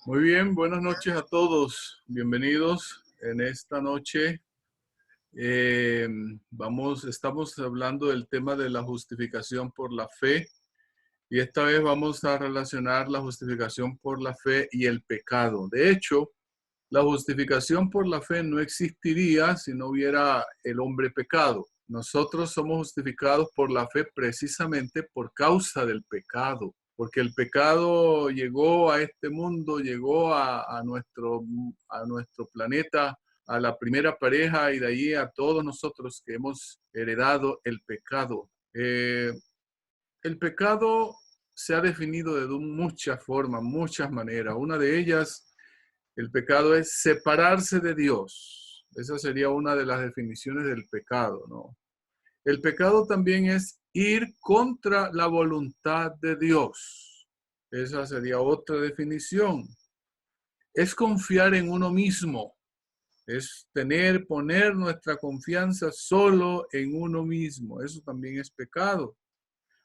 Muy bien, buenas noches a todos. Bienvenidos en esta noche. Estamos hablando del tema de la justificación por la fe y esta vez vamos a relacionar la justificación por la fe y el pecado. De hecho, la justificación por la fe no existiría si no hubiera el hombre pecado. Nosotros somos justificados por la fe precisamente por causa del pecado, porque el pecado llegó a este mundo, llegó a nuestro planeta, a la primera pareja y de ahí a todos nosotros que hemos heredado el pecado. El pecado se ha definido de muchas formas, muchas maneras. Una de ellas, el pecado es separarse de Dios. Esa sería una de las definiciones del pecado, ¿no? El pecado también es ir contra la voluntad de Dios. Esa sería otra definición. Es confiar en uno mismo. Es poner nuestra confianza solo en uno mismo. Eso también es pecado.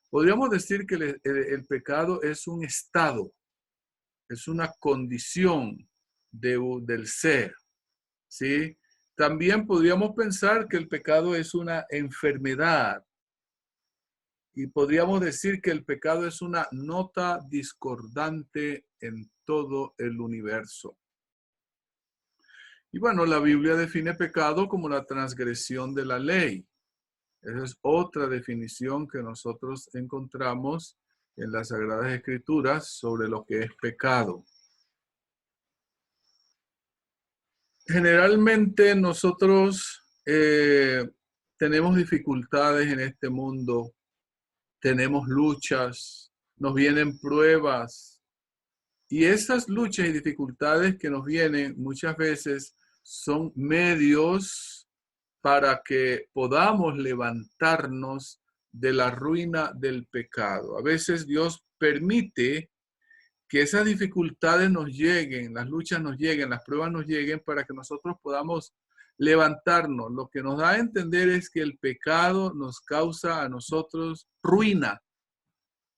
Podríamos decir que el pecado es un estado, es una condición del ser, ¿sí? También podríamos pensar que el pecado es una enfermedad y podríamos decir que el pecado es una nota discordante en todo el universo. Y bueno, la Biblia define pecado como la transgresión de la ley. Esa es otra definición que nosotros encontramos en las Sagradas Escrituras sobre lo que es pecado. Generalmente nosotros tenemos dificultades en este mundo, tenemos luchas, nos vienen pruebas y esas luchas y dificultades que nos vienen muchas veces son medios para que podamos levantarnos de la ruina del pecado. A veces Dios permite que esas dificultades nos lleguen, las luchas nos lleguen, las pruebas nos lleguen para que nosotros podamos levantarnos. Lo que nos da a entender es que el pecado nos causa a nosotros ruina.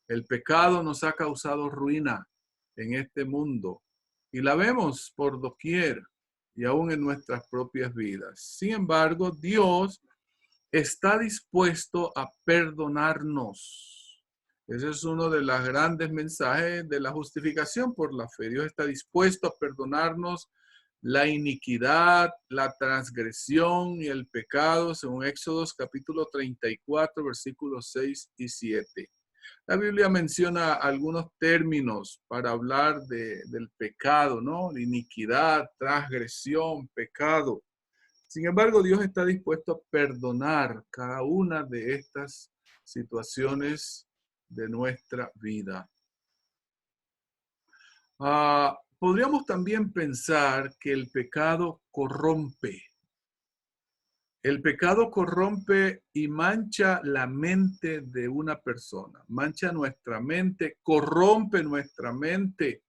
El pecado nos ha causado ruina en este mundo y la vemos por doquier y aún en nuestras propias vidas. Sin embargo, Dios está dispuesto a perdonarnos. Ese es uno de los grandes mensajes de la justificación por la fe. Dios está dispuesto a perdonarnos la iniquidad, la transgresión y el pecado, según Éxodos capítulo 34, versículos 6 y 7. La Biblia menciona algunos términos para hablar del pecado, ¿no? Iniquidad, transgresión, pecado. Sin embargo, Dios está dispuesto a perdonar cada una de estas situaciones de nuestra vida. Podríamos también pensar que el pecado corrompe. El pecado corrompe y mancha la mente de una persona, mancha nuestra mente, corrompe nuestra mente.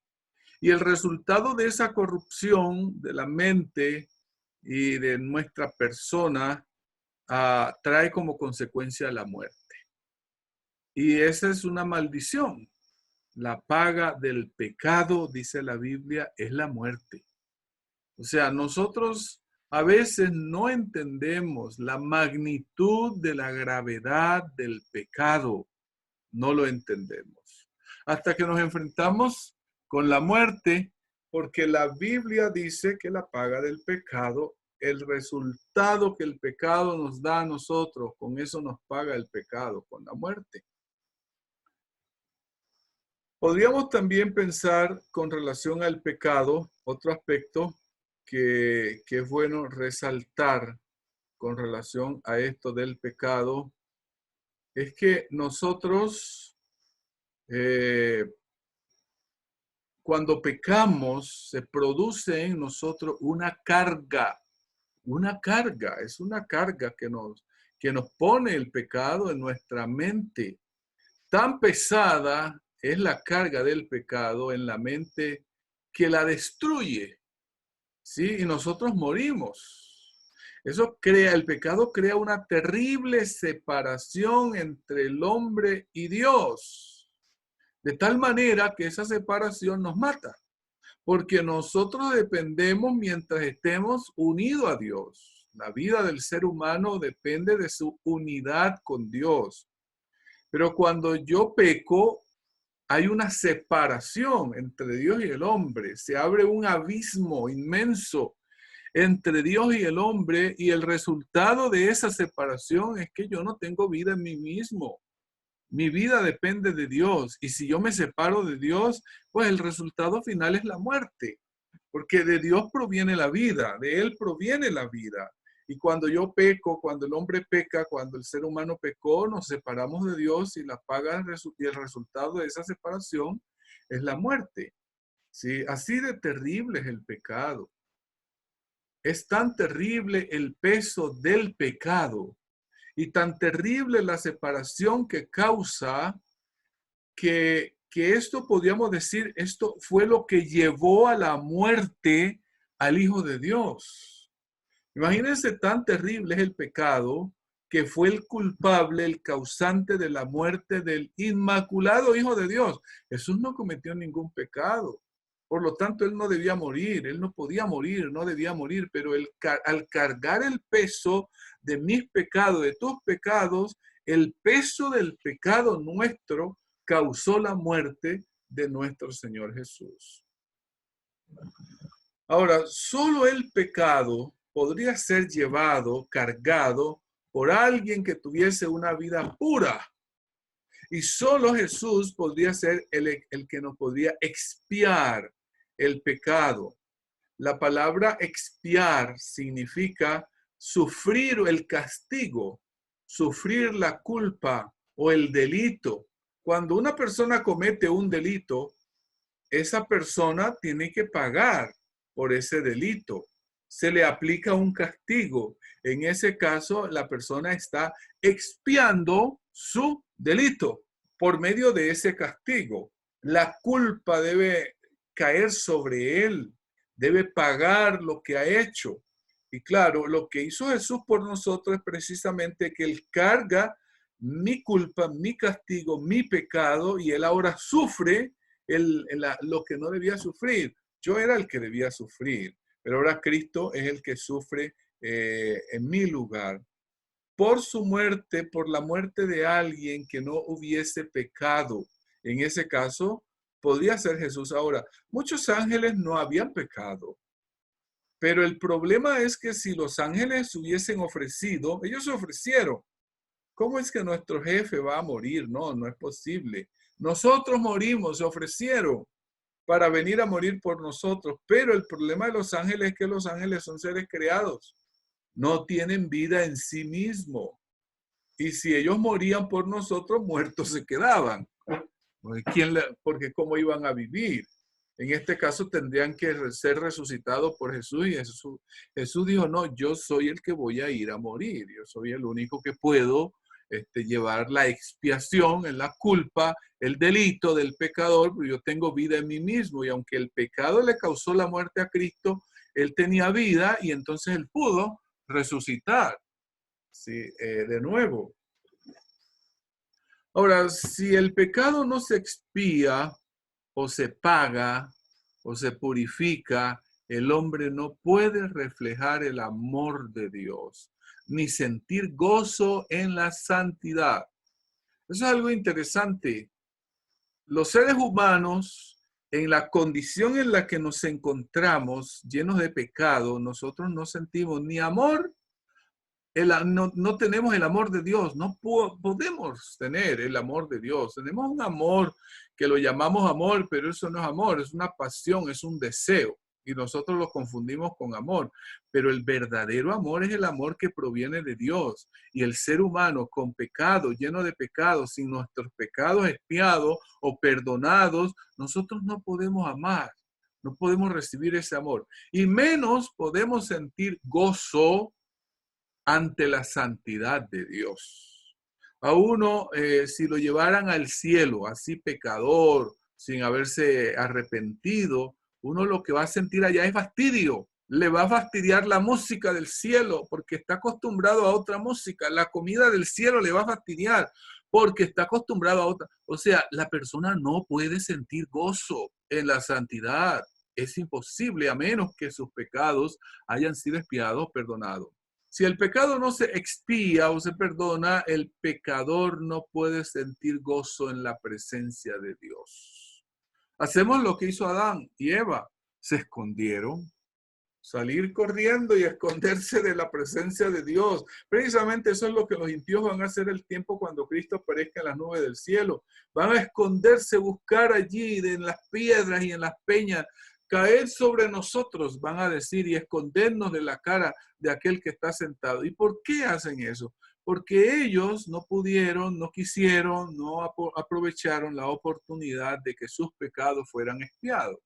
Y el resultado de esa corrupción de la mente y de nuestra persona trae como consecuencia la muerte. Y esa es una maldición. La paga del pecado, dice la Biblia, es la muerte. O sea, nosotros a veces no entendemos la magnitud de la gravedad del pecado. No lo entendemos. Hasta que nos enfrentamos con la muerte, porque la Biblia dice que la paga del pecado, el resultado que el pecado nos da a nosotros, con eso nos paga el pecado, con la muerte. Podríamos también pensar con relación al pecado, otro aspecto que es bueno resaltar con relación a esto del pecado, es que nosotros, cuando pecamos, se produce en nosotros una carga, es una carga que nos pone el pecado en nuestra mente. Tan pesada es la carga del pecado en la mente que la destruye, ¿sí? Y nosotros morimos. El pecado crea una terrible separación entre el hombre y Dios, de tal manera que esa separación nos mata. porque nosotros dependemos mientras estemos unidos a Dios. La vida del ser humano depende de su unidad con Dios. Pero cuando yo peco, hay una separación entre Dios y el hombre. Se abre un abismo inmenso entre Dios y el hombre, y el resultado de esa separación es que yo no tengo vida en mí mismo. Mi vida depende de Dios, y si yo me separo de Dios, pues el resultado final es la muerte, porque de Dios proviene la vida, de Él proviene la vida. Y cuando yo peco, cuando el hombre peca, cuando el ser humano pecó, nos separamos de Dios, y la paga y el resultado de esa separación es la muerte. ¿Sí? Así de terrible es el pecado. Es tan terrible el peso del pecado y tan terrible la separación que causa que esto, podríamos decir, esto fue lo que llevó a la muerte al Hijo de Dios. Imagínense, tan terrible es el pecado que fue el culpable, el causante de la muerte del inmaculado Hijo de Dios. Jesús no cometió ningún pecado. Por lo tanto, él no debía morir, él no podía morir, no debía morir, pero al cargar el peso de mis pecados, de tus pecados, el peso del pecado nuestro causó la muerte de nuestro Señor Jesús. Ahora, solo el pecado podría ser llevado, cargado por alguien que tuviese una vida pura. Y solo Jesús podría ser el que nos podría expiar el pecado. La palabra expiar significa sufrir el castigo, sufrir la culpa o el delito. Cuando una persona comete un delito, esa persona tiene que pagar por ese delito. Se le aplica un castigo. En ese caso, la persona está expiando su delito por medio de ese castigo. La culpa debe caer sobre él, debe pagar lo que ha hecho. Y claro, lo que hizo Jesús por nosotros es precisamente que él carga mi culpa, mi castigo, mi pecado, y él ahora sufre lo que no debía sufrir. Yo era el que debía sufrir, pero ahora Cristo es el que sufre en mi lugar. Por su muerte, por la muerte de alguien que no hubiese pecado. En ese caso, podría ser Jesús. Ahora, muchos ángeles no habían pecado, pero el problema es que si los ángeles hubiesen ofrecido, ellos se ofrecieron. ¿Cómo es que nuestro jefe va a morir? No, no es posible. Nosotros morimos, se ofrecieron para venir a morir por nosotros, pero el problema de los ángeles es que los ángeles son seres creados, no tienen vida en sí mismos. Y si ellos morían por nosotros, muertos se quedaban. Porque ¿cómo iban a vivir? En este caso tendrían que ser resucitados por Jesús, y Jesús dijo, no, yo soy el que voy a ir a morir, yo soy el único que puedo llevar la expiación en la culpa, el delito del pecador, pero yo tengo vida en mí mismo, y aunque el pecado le causó la muerte a Cristo, él tenía vida, y entonces él pudo resucitar, ¿sí? De nuevo. Ahora, si el pecado no se expía, o se paga, o se purifica, el hombre no puede reflejar el amor de Dios, ni sentir gozo en la santidad. Eso es algo interesante. Los seres humanos, en la condición en la que nos encontramos, llenos de pecado, nosotros no sentimos ni amor, no tenemos el amor de Dios, no podemos tener el amor de Dios. Tenemos un amor que lo llamamos amor, pero eso no es amor, es una pasión, es un deseo. Y nosotros lo confundimos con amor. Pero el verdadero amor es el amor que proviene de Dios. Y el ser humano con pecado, lleno de pecados, sin nuestros pecados expiados o perdonados, nosotros no podemos amar. No podemos recibir ese amor. Y menos podemos sentir gozo ante la santidad de Dios. A uno, si lo llevaran al cielo, así pecador, sin haberse arrepentido, uno lo que va a sentir allá es fastidio. Le va a fastidiar la música del cielo porque está acostumbrado a otra música. La comida del cielo le va a fastidiar porque está acostumbrado a otra. O sea, la persona no puede sentir gozo en la santidad. es imposible a menos que sus pecados hayan sido expiados o perdonados. Si el pecado no se expía o se perdona, el pecador no puede sentir gozo en la presencia de Dios. Hacemos lo que hizo Adán y Eva. Se escondieron. Salir corriendo y esconderse de la presencia de Dios. Precisamente eso es lo que los impíos van a hacer el tiempo cuando Cristo aparezca en las nubes del cielo. Van a esconderse, buscar allí en las piedras y en las peñas, caer sobre nosotros, van a decir, y escondernos de la cara de aquel que está sentado. ¿Y por qué hacen eso? Porque ellos no pudieron, no quisieron, no aprovecharon la oportunidad de que sus pecados fueran expiados.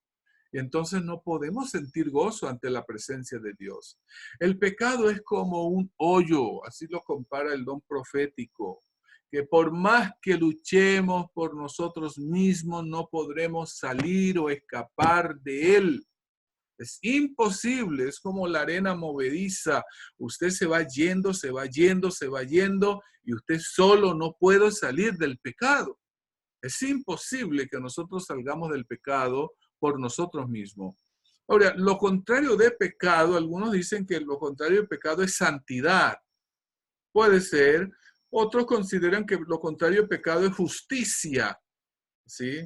Y entonces no podemos sentir gozo ante la presencia de Dios. El pecado es como un hoyo, así lo compara el don profético, que por más que luchemos por nosotros mismos, no podremos salir o escapar de él. Es imposible, es como la arena movediza. Usted se va yendo, se va yendo, se va yendo, y usted solo no puede salir del pecado. Es imposible que nosotros salgamos del pecado por nosotros mismos. Ahora, lo contrario de pecado, algunos dicen que lo contrario de pecado es santidad. Puede ser. Otros consideran que lo contrario de pecado es justicia. ¿Sí?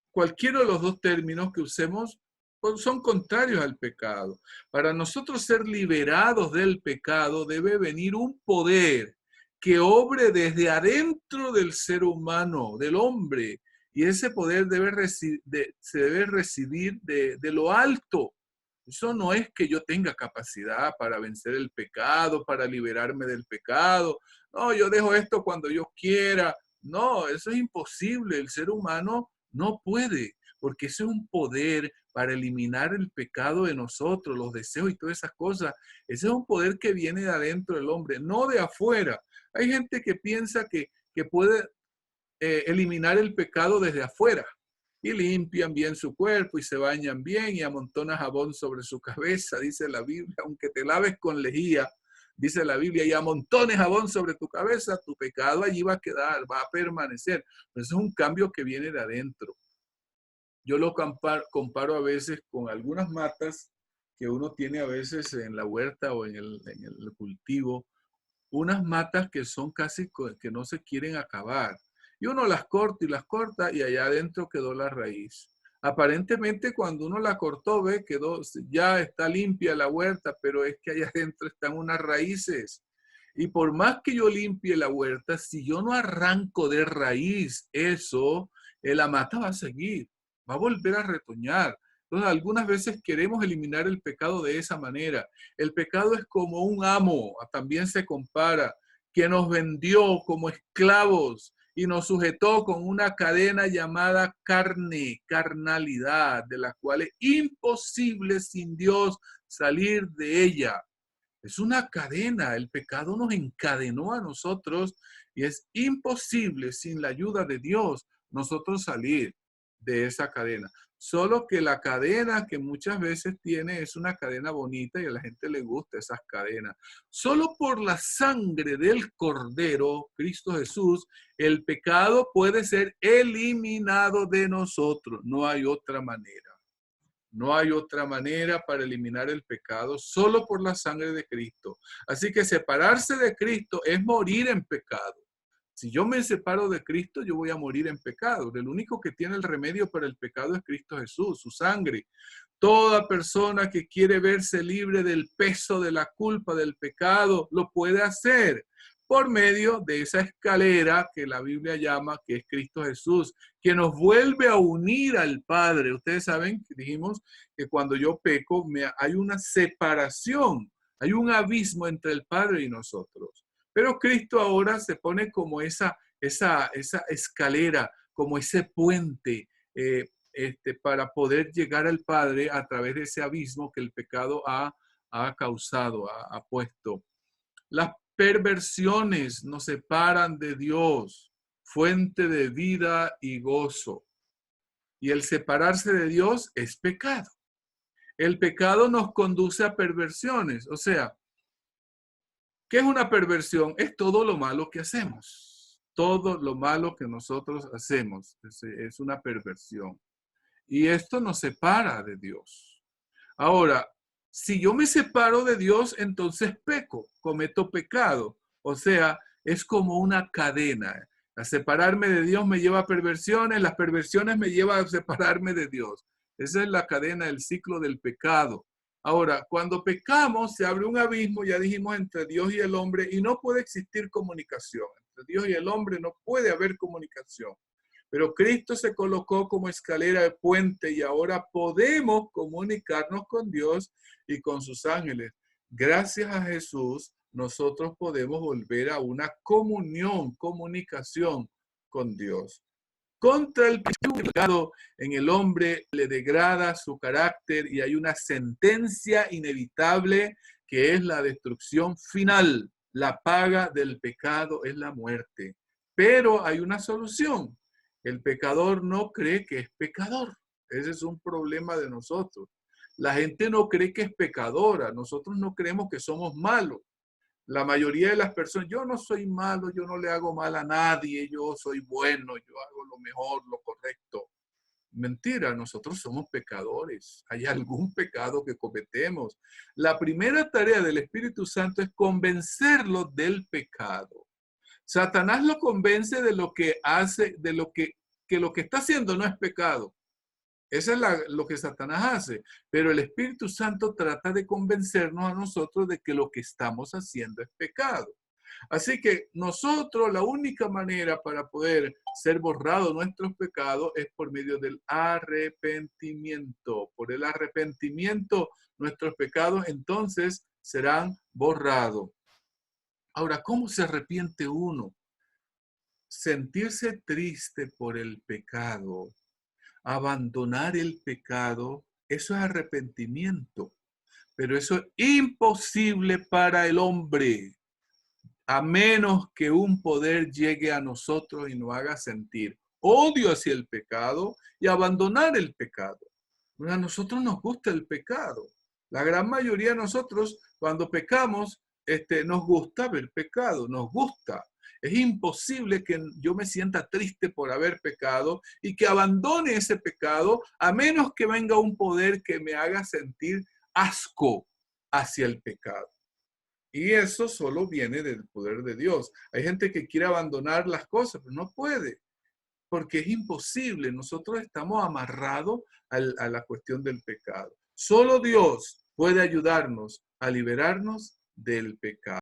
Cualquiera de los dos términos que usemos son contrarios al pecado. Para nosotros ser liberados del pecado debe venir un poder que obre desde adentro del ser humano, del hombre, y ese poder se debe recibir de lo alto. Eso no es que yo tenga capacidad para vencer el pecado, para liberarme del pecado. No, yo dejo esto cuando yo quiera. No, eso es imposible. El ser humano no puede, porque ese es un poder para eliminar el pecado de nosotros, los deseos y todas esas cosas. Ese es un poder que viene de adentro del hombre, no de afuera. Hay gente que piensa que puede eliminar el pecado desde afuera y limpian bien su cuerpo y se bañan bien y amontonan jabón sobre su cabeza, dice la Biblia, aunque te laves con lejía, dice la Biblia, y amontones jabón sobre tu cabeza, tu pecado allí va a quedar, va a permanecer. Pero eso es un cambio que viene de adentro. Yo lo comparo a veces con algunas matas que uno tiene a veces en la huerta o en el cultivo, unas matas que son casi que no se quieren acabar. Y uno las corta y las corta y allá adentro quedó la raíz. Aparentemente cuando uno la cortó, ve, ya está limpia la huerta, pero es que allá adentro están unas raíces. Y por más que yo limpie la huerta, si yo no arranco de raíz eso, la mata va a seguir, va a volver a retoñar. Entonces, algunas veces queremos eliminar el pecado de esa manera. El pecado es como un amo, también se compara, que nos vendió como esclavos y nos sujetó con una cadena llamada carne, carnalidad, de la cual es imposible sin Dios salir de ella. Es una cadena, el pecado nos encadenó a nosotros y es imposible sin la ayuda de Dios nosotros salir de esa cadena. Solo que la cadena que muchas veces tiene es una cadena bonita y a la gente le gusta esas cadenas. Solo por la sangre del Cordero, Cristo Jesús, el pecado puede ser eliminado de nosotros. No hay otra manera. No hay otra manera para eliminar el pecado, solo por la sangre de Cristo. Así que separarse de Cristo es morir en pecado. Si yo me separo de Cristo, yo voy a morir en pecado. El único que tiene el remedio para el pecado es Cristo Jesús, su sangre. Toda persona que quiere verse libre del peso de la culpa, del pecado, lo puede hacer por medio de esa escalera que la Biblia llama, que es Cristo Jesús, que nos vuelve a unir al Padre. Ustedes saben, dijimos que cuando yo peco, hay una separación, hay un abismo entre el Padre y nosotros. Pero Cristo ahora se pone como esa escalera, como ese puente para poder llegar al Padre a través de ese abismo que el pecado ha causado, ha puesto. Las perversiones nos separan de Dios, fuente de vida y gozo. Y el separarse de Dios es pecado. El pecado nos conduce a perversiones. O sea, ¿qué es una perversión? Es todo lo malo que hacemos. Todo lo malo que nosotros hacemos es una perversión. Y esto nos separa de Dios. Ahora, si yo me separo de Dios, entonces peco, cometo pecado. O sea, es como una cadena. A separarme de Dios me lleva a perversiones, las perversiones me llevan a separarme de Dios. Esa es la cadena, el ciclo del pecado. Ahora, cuando pecamos, se abre un abismo, ya dijimos, entre Dios y el hombre, y no puede existir comunicación. Entre Dios y el hombre no puede haber comunicación. Pero Cristo se colocó como escalera de puente y ahora podemos comunicarnos con Dios y con sus ángeles. Gracias a Jesús, nosotros podemos volver a una comunicación con Dios. Contra el pecado en el hombre le degrada su carácter y hay una sentencia inevitable que es la destrucción final. La paga del pecado es la muerte. Pero hay una solución. El pecador no cree que es pecador. Ese es un problema de nosotros. La gente no cree que es pecadora. Nosotros no creemos que somos malos. La mayoría de las personas, yo no soy malo, yo no le hago mal a nadie, yo soy bueno, yo hago lo mejor, lo correcto. Mentira, nosotros somos pecadores. Hay algún pecado que cometemos. La primera tarea del Espíritu Santo es convencerlo del pecado. Satanás lo convence de lo que hace, de lo que está haciendo no es pecado. Eso es lo que Satanás hace. Pero el Espíritu Santo trata de convencernos a nosotros de que lo que estamos haciendo es pecado. Así que nosotros, la única manera para poder ser borrados nuestros pecados es por medio del arrepentimiento. Por el arrepentimiento, nuestros pecados entonces serán borrados. Ahora, ¿cómo se arrepiente uno? Sentirse triste por el pecado, abandonar el pecado, eso es arrepentimiento. Pero eso es imposible para el hombre, a menos que un poder llegue a nosotros y nos haga sentir odio hacia el pecado y abandonar el pecado. A nosotros nos gusta el pecado. La gran mayoría de nosotros, cuando pecamos, nos gusta ver pecado, nos gusta. Es imposible que yo me sienta triste por haber pecado y que abandone ese pecado a menos que venga un poder que me haga sentir asco hacia el pecado. Y eso solo viene del poder de Dios. Hay gente que quiere abandonar las cosas, pero no puede, porque es imposible. Nosotros estamos amarrados a la cuestión del pecado. Solo Dios puede ayudarnos a liberarnos del pecado.